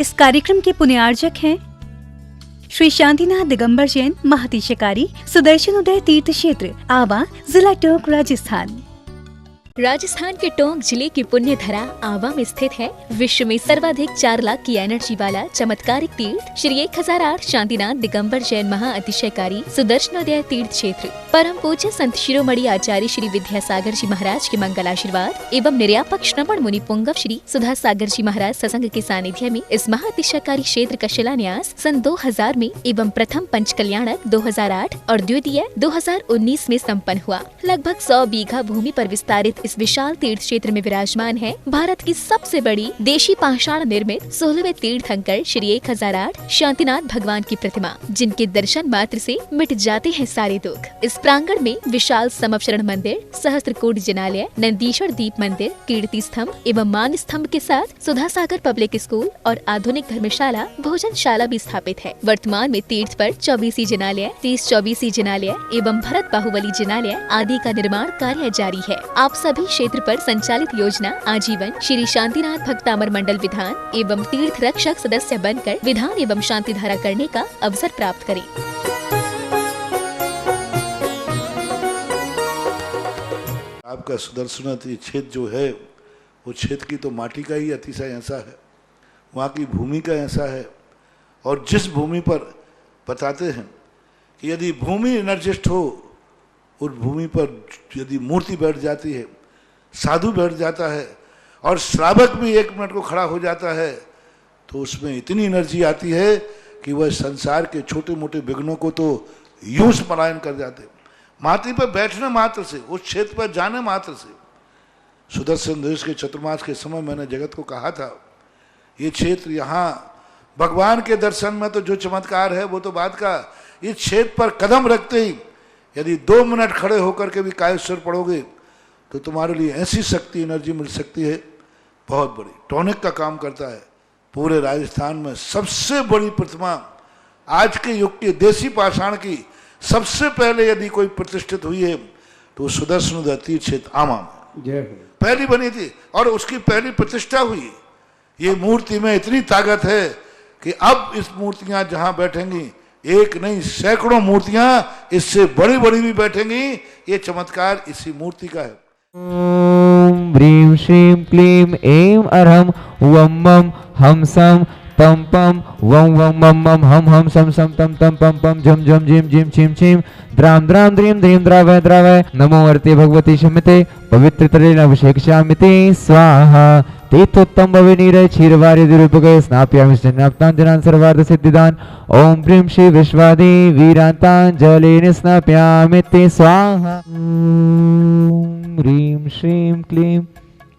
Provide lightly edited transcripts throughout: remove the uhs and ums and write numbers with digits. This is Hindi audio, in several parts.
इस कार्यक्रम के पुण्यार्जक हैं श्री शांतिनाथ दिगंबर जैन महातिशकारी सुदर्शन उदय तीर्थ क्षेत्र आवा, जिला टोंक, राजस्थान। राजस्थान के टोंक जिले की पुण्य धरा आवा में स्थित है विश्व में सर्वाधिक 4 लाख की एनर्जी वाला चमत्कारिक तीर्थ श्री 1008 शांतिनाथ दिगंबर जैन महाअतिशयकारी सुदर्शनोदय तीर्थ क्षेत्र। परम पूज्य संत शिरोमणि आचार्य श्री विद्यासागर जी महाराज के मंगल आशीर्वाद एवं निर्यापक श्रवण मुनि पुंगव श्री सुधा सागर जी महाराज सत्संग के सानिध्य में इस महाअतिशयकारी क्षेत्र का शिलान्यास सन 2000 में एवं प्रथम पंच कल्याणक 2008 और द्वितीय 2019 में संपन्न हुआ। लगभग 100 बीघा भूमि पर विस्तारित इस विशाल तीर्थ क्षेत्र में विराजमान है भारत की सबसे बड़ी देशी पाषाण निर्मित 16वें तीर्थंकर श्री 1008 शांतिनाथ भगवान की प्रतिमा, जिनके दर्शन मात्र से मिट जाते हैं सारे दुख। इस प्रांगण में विशाल समवशरण मंदिर, सहस्त्रकूट जिनालय, नंदीश्वर दीप मंदिर, कीर्ति स्तंभ एवं मान स्तंभ के साथ सुधा सागर पब्लिक स्कूल और आधुनिक धर्मशाला, भोजनशाला भी स्थापित है। वर्तमान में तीर्थ पर 24 जिनालय, 30-24 जिनालय एवं भरत बाहुबली जिनालय आदि का निर्माण कार्य जारी है। आप सभी क्षेत्र पर संचालित योजना आजीवन श्री शांतिनाथ भक्तामर मंडल विधान एवं तीर्थ रक्षक सदस्य बनकर विधान एवं शांति धारा करने का अवसर प्राप्त करें। आपका सुदर्शन क्षेत्र जो है वो क्षेत्र की तो माटी का ही अतिशय ऐसा है, वहाँ की भूमि का ऐसा है। और जिस भूमि पर बताते हैं कि यदि भूमि एनर्जिस्ट हो, उस भूमि पर यदि मूर्ति बैठ जाती है, साधु बैठ जाता है और श्रावक भी 1 मिनट को खड़ा हो जाता है, तो उसमें इतनी एनर्जी आती है कि वह संसार के छोटे मोटे विघ्नों को तो यूं पलायन कर जाते। माटी पर बैठने मात्र से, उस क्षेत्र पर जाने मात्र से, सुदर्शन देश के चतुर्मास के समय मैंने जगत को कहा था, ये क्षेत्र यहाँ भगवान के दर्शन में तो जो चमत्कार है वो तो बात का, इस क्षेत्र पर कदम रखते ही यदि 2 मिनट खड़े होकर के भी कायेश्वर पढ़ोगे तो तुम्हारे लिए ऐसी शक्ति एनर्जी मिल सकती है बहुत बड़ी। टॉनिक का काम करता है। पूरे राजस्थान में सबसे बड़ी प्रतिमा आज के युग की देसी पाषाण की सबसे पहले यदि कोई प्रतिष्ठित हुई है तो सुदर्शन तीर्थ क्षेत्र आमा में पहली बनी थी और उसकी पहली प्रतिष्ठा हुई। ये मूर्ति में इतनी ताकत है कि अब इस मूर्तियां जहां बैठेंगी, एक नहीं सैकड़ों मूर्तियां इससे बड़ी बड़ी भी बैठेंगी। ये चमत्कार इसी मूर्ति का है। ओम ह्रीं श्रीं क्लीं ऐं अरहं वं मं हम सं तम पम वं वं मम मम हम हम सम सम तम तम पम पम झम झम झिम झिम छिम छिम द्राम द्राम द्रीम द्रीम द्रावय द्रावय नमो अर्ते भगवती शमिते पवित्र तरेण अभिषेक्ष्यामिते स्वाहा तीर्थोत्तम भविनीरे क्षीरवारि दुरुपगे स्नाप्यामि स्नाप्ताञ्जनान् सर्वार्थ सिद्धिदान् ओम ह्रीं श्री विश्वादि वीरान्ताञ्जलिं स्नाप्यामि ते स्वाहा ओम ह्रीं श्रीं क्लीं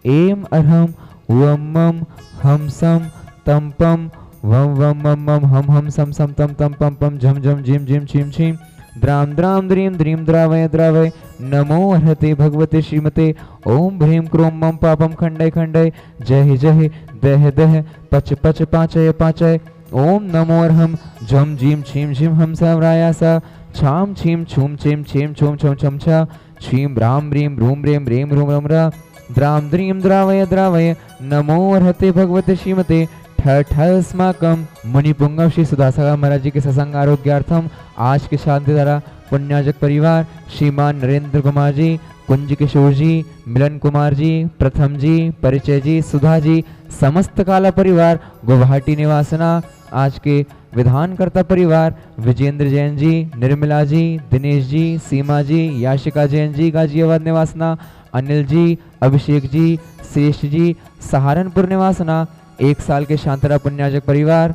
ऐं अरहं वं मं हम सं तम पम वं वं मम मम हम हम सम सम तम तम पम पम झम झम झिम झिम छिम छिम द्राम द्राम द्रीम द्रीम द्रावय द्रावय नमो अर्हते भगवते श्रीमते ओम ह्रीं क्रोम मम पापम खंडय खंडय जय जय दह दह पच पच पाचय पाचय ओम नमो अर्हं झम झीम छीम झिम हम सवरायासा छाम छीम छूम छीम छीम छूम छम छम छा छीम राम ह्रीं रूम ह्रीं ह्रीं रूम रम रा द्राम द्रीम द्रावय द्रावय नमो अर्हते भगवते श्रीमते ठस्माकम मुनिपुंगव श्री सुधासागर महाराज जी के सत्संग आरोग्यार्थम आज के शांति धारा पुण्याजक परिवार श्रीमान नरेंद्र कुमार जी, कुंज किशोर जी, मिलन कुमार जी, प्रथम जी, परिचय जी, सुधा जी, समस्त काला परिवार गुवाहाटी निवासना, आज के विधानकर्ता परिवार विजेंद्र जैन जी, निर्मला जी, दिनेश जी, सीमा जी, याशिका जैन जी गाजियाबाद निवासना, अनिल जी, अभिषेक जी, श्रेष्ठ जी सहारनपुर निवासना, 1 साल के शांतरा पुण्याजक परिवार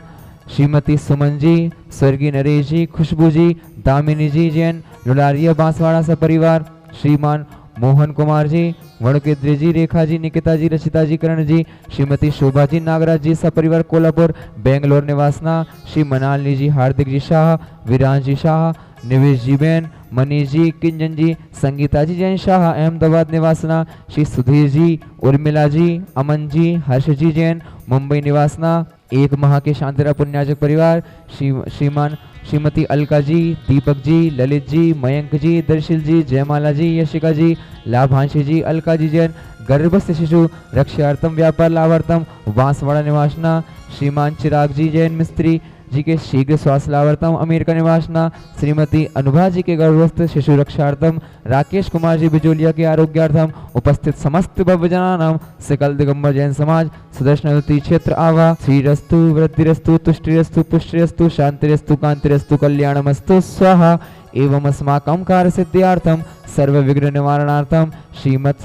श्रीमती सुमन जी, स्वर्गीय नरेश जी, खुशबू जी, दामिनी जी जैन लुलारिया बांसवाड़ा सा परिवार, श्रीमान मोहन कुमार जी, वणकेद्री जी, रेखा जी, निकिता जी, रचिता जी, करण जी, श्रीमती शोभा जी, नागराज जी सा परिवार कोल्हापुर बेंगलोर निवासना, श्री मनालिनी जी, हार्दिक जी शाह, विराज जी शाह, निवेश जी बैन, मनीष जी, किंजन जी, संगीता जी जैन शाह अहमदाबाद निवासना, श्री सुधीर जी, उर्मिला जी, अमन जी, हर्ष जी जैन मुंबई निवासना, 1 माह के शांतिरा पुण्याजक परिवार श्रीमान श्रीमती अलका जी, दीपक जी, ललित जी, मयंक जी, दर्शिल जी, जयमाला जी, यशिका जी, लाभांशी जी, अलका जी जैन गर्भस्थ शिशु रक्षार्थम व्यापार लाभार्थम बांसवाड़ा निवासना श्रीमान चिराग जी जैन मिस्त्री जी के शीघ्र स्वास्थ्य लाभार्थम अमेरिका निवासना श्रीमती अनुभा जी के गर्भस्थ शिशु रक्षार्थम राकेश कुमार जी बिजोलिया के आरोग्यार्थम उपस्थित समस्त भव्यजनानां सकल दिगंबर जैन समाज सुदर्शनवती क्षेत्र आवा श्रीरस्तु वृद्धिरस्तु तुष्टिरस्तु पुष्टिरस्तु शांतिरस्तु कांतिरस्तु कल्याणमस्तु स्वाहा एवं अस्माकं कार्य सिद्ध्यार्थम सर्व विघ्न निवारणार्थम श्रीमत्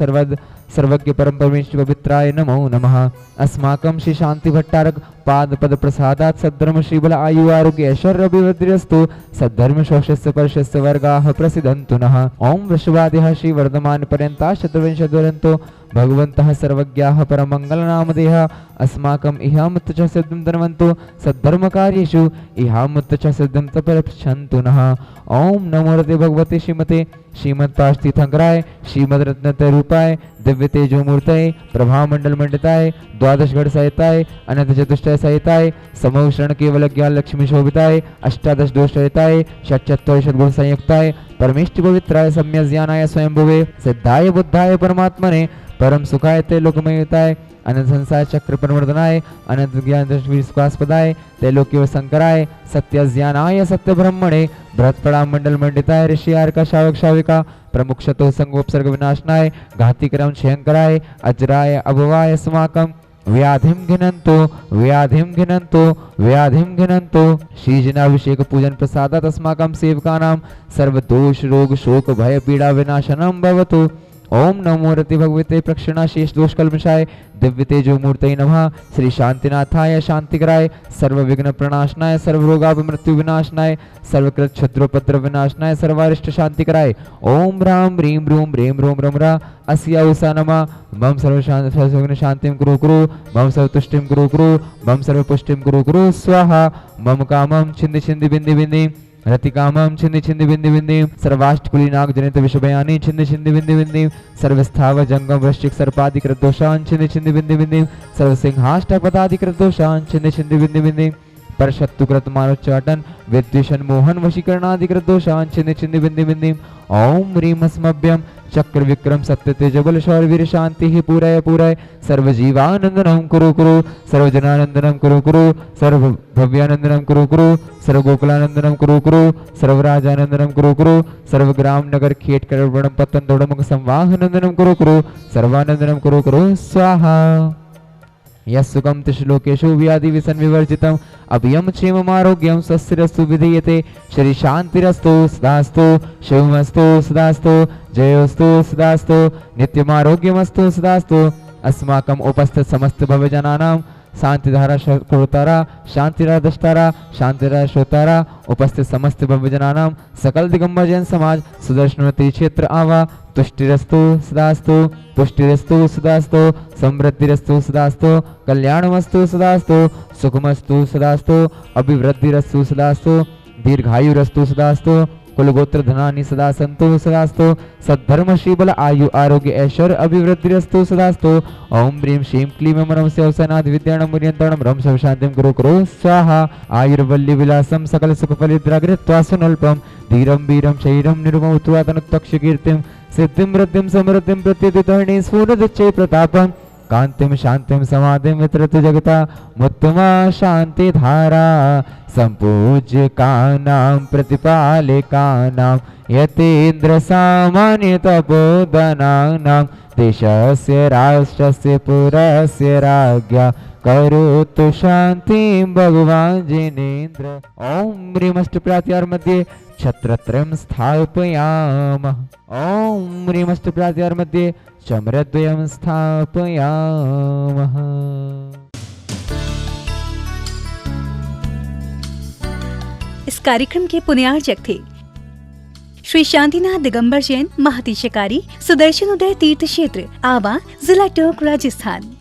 सर्वज्ञ परम परमेश्वर पवित्राय नमो नमः। अस्माकं श्री शांति भट्टारक पाद पद प्रसादात् सद्धर्म श्रीबल आयु आरोग्य ऐश्वर्य अभिवृद्धिरस्तु सद्धर्म शोषस्य परशस्य वर्गाः प्रसिद्धन्तु नः। ओम वृषभादिः श्री वर्धमान पर्यन्ताः चतुर्विंशद्वर्षन्तो भगवन्तः सर्वज्ञाः परमंगल नामधेयः अस्माकं इहामुत्त च सिद्धिं धन्वन्तु सद्धर्मकार्येषु इहामुत्त च सिद्धिं तपरक्षन्तु नः। ओम नमो रते भगवते श्रीमते श्रीमत्पार्थिथंकराय श्रीमद रत्नत्रय रूपाय दिव्य तेजो मूर्तये प्रभा मंडल मंडिताय द्वादश गढ़ सहिताय अनंत चतुष्टय सहिताय समोषण केवल ज्ञान लक्ष्मी शोभिताय अष्टादश दोष रहिताय षट्चत्वारि षद्गुण संयुक्ताय परमेष्टि पवित्राय सम्यक ज्ञानाय स्वयंभुवे सिद्धाय बुद्धाय परमात्मने परम सुखाय ते लोकमयताय अनंत संसार चक्र प्रवर्तनाय अनंत ज्ञान दृष्टि सुखास्पदाय त्रैलोक्य शंकराय सत्य ज्ञानाय सत्य ब्रह्मणे बृहत्पड़ा मंडल मंडिताय ऋषि आर्का शावक शाविका प्रमुख शतो संगोपसर्ग विनाशनाय घाती क्रम शंकराय अजराय अभवाय अस्माकं व्याधिं घिनंतो श्रीजनाभिषेक पूजन प्रसादात् अस्माकं सेवकानां सर्वदोष रोग शोक भय पीड़ा विनाशनं भवतु। ओम नमो रति भगवते प्रक्षिणा शेष दोष कल्मषाय दिव्य तेजो मूर्तये नमः। श्री शांतिनाथाय शांतिकराय सर्व विघ्न प्रणाशनाय सर्व रोगाभिमृत्यु विनाशनाय सर्वकृत क्षत्रोपद्रव विनाशनाय सर्वारिष्ट शांतिकराय ओम राम ह्रीं ब्रूं ब्रें ब्रों ब्रह्मरा अस्या उषा नमः। मम सर्व शांतिं कुरु कुरु मम सर्व तुष्टिं कुरु कुरु मम सर्व पुष्टिं कुरु कुरु स्वाहा। मम कामं छिन्द छिन्द बिंदि बिंदि रतिकामं छिन्द छिन्द बिंदि बिंदि सर्वाष्टकुली नाग जनित विषभयानि छिन्द छिन्द बिंदि बिंदि सर्वस्थावर जंगम वृश्चिक सर्पादिकृत दोषान् छिन्द छिन्द बिंदि बिंदि सर्वसिंहाष्टपदादिकृत दोषान् छिन्द छिन्द बिंदि बिंदि परशत्रुकृत मानोच्चाटन विद्वेषण मोहन वशीकरणादिकृत दोषान् छिन्द छिन्द बिंदि बिंदि ओम ह्रीं अस्मभ्यं चक्र विक्रम सत्य तेज बल शौर्य वीर शांति ही पूरय पूरय सर्व जीवानंदनम कुरु कुरु सर्व जनानंदनम कुरु कुरु सर्व भव्यानंदनम कुरु कुरु सर्व गोकुलानंदनम कुरु कुरु सर्व राजानंदनम कुरु कुरु सर्व ग्राम नगर खेट कर पतन दौड़मुख संवाहनंदनम कुरु कुरु सर्वानंदनम कुरु कुरु स्वाहा। यस्सुखं त्रिश्लोकेषु व्याधि विसन विवर्जितम् अभयं क्षेमम् आरोग्यं स्वस्तिरस्तु विधीयते श्री शांतिरस्तु सदास्तु शिवमस्तु सदास्तु जयोस्तु सदास्तु नित्यमारोग्यमस्तु सदास्तु। अस्माकम् उपस्थित समस्त भवजनानां शांतिधारा श्रोतारा शांतिराधष्टारा शांतिरा श्रोतारा उपस्थित समस्त भव्यजनानां सकल दिगंबर जैन समाज सुदर्शनवती क्षेत्र आवा तुष्टिरस्तु सदास्तु पुष्टिरस्तु सदास्तु समृद्धिरस्तु सदास्तु कल्याणमस्तु सदास्तु सुखमस्तु सदास्तु अभिवृद्धिरस्तु सदास्तु दीर्घायुरस्तु सदास्तु कुलगोत्र धनानि सदा सन्तु सदास्तु सद्धर्म श्रीबल आयु आरोग्य ऐश्वर्य अभिवृद्धिरस्तु सदास्तु। ओम ह्रीं श्रीं क्लीं नमस्य अवसनाद विद्याणं मुर्यन्तरणं रं सर्व शान्तिं कुरु कुरु स्वाहा। आयुर्वल्ली विलासं सकल सुखफलिद्रागृत्वा सुनल्पं धीरं वीरं शरीरं निर्मौत्वा तनुत्तक्ष कीर्तिं सिद्धिं वृद्धिं समृद्धिं प्रत्युदितहरणि स्फुरदुच्चै प्रतापं कांतिं शांतिं समाधिं वितरतु जगता मुत्तमा शांतिधारा संपूज्य कानां प्रतिपालिकानां यतीन्द्र सामान्य तपोधनानां देशस्य राष्ट्रस्य पुरस्य राज्ञा करोतु शांतिं भगवान् जिनेन्द्र। ओम ह्रीं अष्टप्रात्यार मध्ये छत्रत्रयं स्थापयामः। ओम ह्रीं अष्टप्रात्यार मध्ये चमरद्वयं स्थापयामः। इस कार्यक्रम के पुण्यार्चक थे श्री शांतिनाथ दिगंबर जैन महातिशकारी सुदर्शन उदय तीर्थ क्षेत्र आवा जिला टोंक राजस्थान।